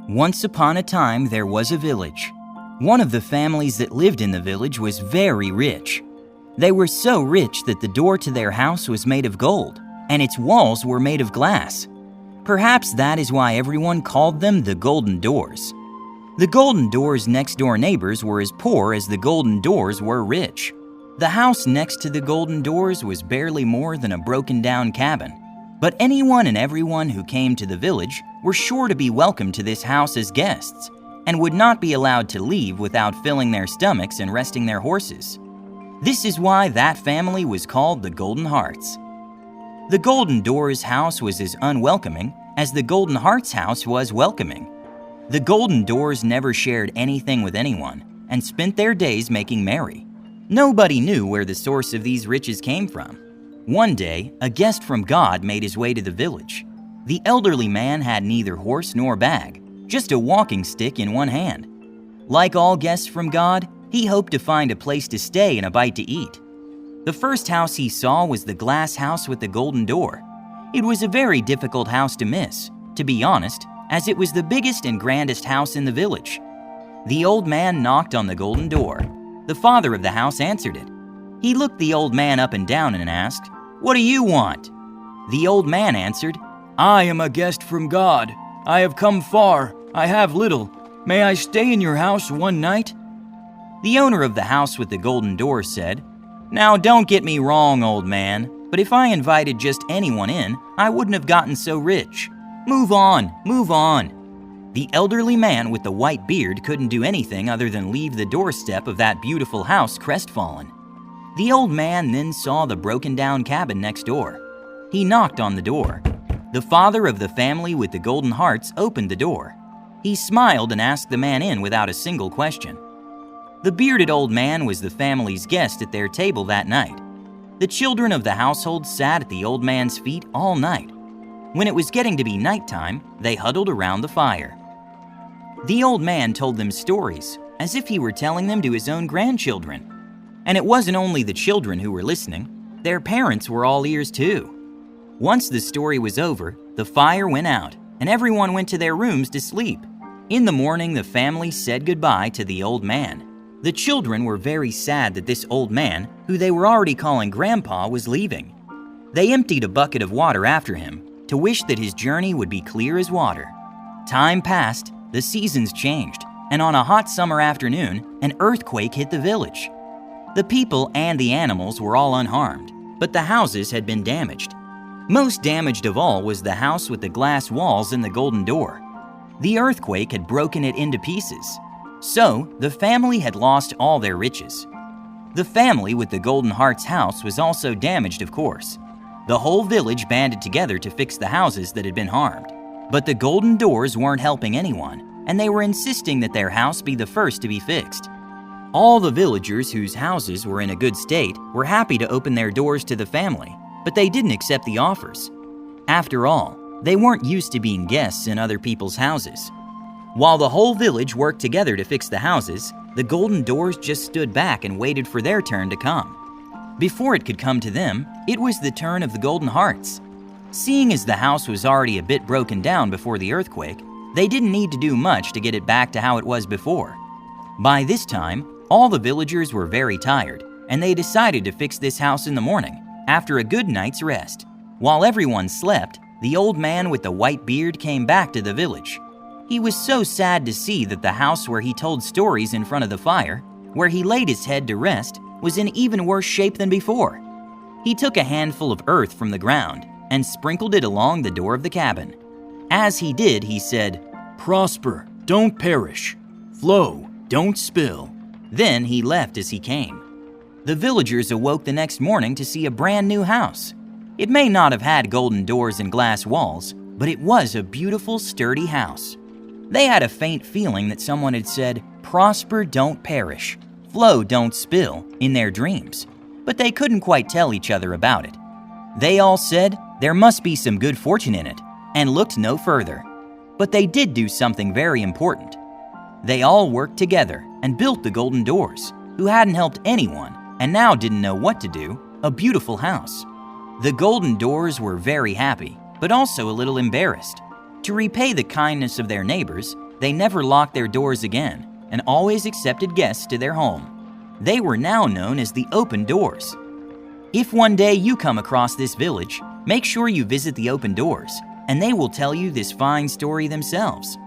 Once upon a time, there was a village. One of the families that lived in the village was very rich. They were so rich that the door to their house was made of gold, and its walls were made of glass. Perhaps that is why everyone called them the Golden Doors. The Golden Doors' next-door neighbors were as poor as the Golden Doors were rich. The house next to the Golden Doors was barely more than a broken-down cabin. But anyone and everyone who came to the village were sure to be welcome to this house as guests, and would not be allowed to leave without filling their stomachs and resting their horses. This is why that family was called the Golden Hearts. The Golden Doors' house was as unwelcoming as the Golden Hearts' house was welcoming. The Golden Doors never shared anything with anyone and spent their days making merry. Nobody knew where the source of these riches came from. One day, a guest from God made his way to the village. The elderly man had neither horse nor bag, just a walking stick in one hand. Like all guests from God, he hoped to find a place to stay and a bite to eat. The first house he saw was the glass house with the golden door. It was a very difficult house to miss, to be honest, as it was the biggest and grandest house in the village. The old man knocked on the golden door. The father of the house answered it. He looked the old man up and down and asked, "What do you want?" The old man answered, "I am a guest from God. I have come far. I have little. May I stay in your house one night?" The owner of the house with the golden door said, "Now don't get me wrong, old man, but if I invited just anyone in, I wouldn't have gotten so rich. Move on, move on." The elderly man with the white beard couldn't do anything other than leave the doorstep of that beautiful house crestfallen. The old man then saw the broken-down cabin next door. He knocked on the door. The father of the family with the golden hearts opened the door. He smiled and asked the man in without a single question. The bearded old man was the family's guest at their table that night. The children of the household sat at the old man's feet all night. When it was getting to be nighttime, they huddled around the fire. The old man told them stories, as if he were telling them to his own grandchildren. And it wasn't only the children who were listening, their parents were all ears too. Once the story was over, the fire went out, and everyone went to their rooms to sleep. In the morning, the family said goodbye to the old man. The children were very sad that this old man, who they were already calling Grandpa, was leaving. They emptied a bucket of water after him to wish that his journey would be clear as water. Time passed, the seasons changed, and on a hot summer afternoon, an earthquake hit the village. The people and the animals were all unharmed, but the houses had been damaged. Most damaged of all was the house with the glass walls and the golden door. The earthquake had broken it into pieces. So, the family had lost all their riches. The family with the Golden Hearts house was also damaged, of course. The whole village banded together to fix the houses that had been harmed. But the golden doors weren't helping anyone, and they were insisting that their house be the first to be fixed. All the villagers whose houses were in a good state were happy to open their doors to the family, but they didn't accept the offers. After all, they weren't used to being guests in other people's houses. While the whole village worked together to fix the houses, the golden doors just stood back and waited for their turn to come. Before it could come to them, it was the turn of the Golden Hearts. Seeing as the house was already a bit broken down before the earthquake, they didn't need to do much to get it back to how it was before. By this time, all the villagers were very tired, and they decided to fix this house in the morning, after a good night's rest. While everyone slept, the old man with the white beard came back to the village. He was so sad to see that the house where he told stories in front of the fire, where he laid his head to rest, was in even worse shape than before. He took a handful of earth from the ground and sprinkled it along the door of the cabin. As he did, he said, "Prosper, don't perish. Flow, don't spill." Then he left as he came. The villagers awoke the next morning to see a brand new house. It may not have had golden doors and glass walls, but it was a beautiful, sturdy house. They had a faint feeling that someone had said, "Prosper, don't perish. Flow, don't spill," in their dreams, but they couldn't quite tell each other about it. They all said there must be some good fortune in it, and looked no further. But they did do something very important. They all worked together and built the golden doors, who hadn't helped anyone and now didn't know what to do, a beautiful house. The golden doors were very happy, but also a little embarrassed. To repay the kindness of their neighbors, They never locked their doors again and always accepted guests to their home. They were now known as the Open Doors. If one day you come across this village, make sure you visit the Open Doors, and they will tell you this fine story themselves.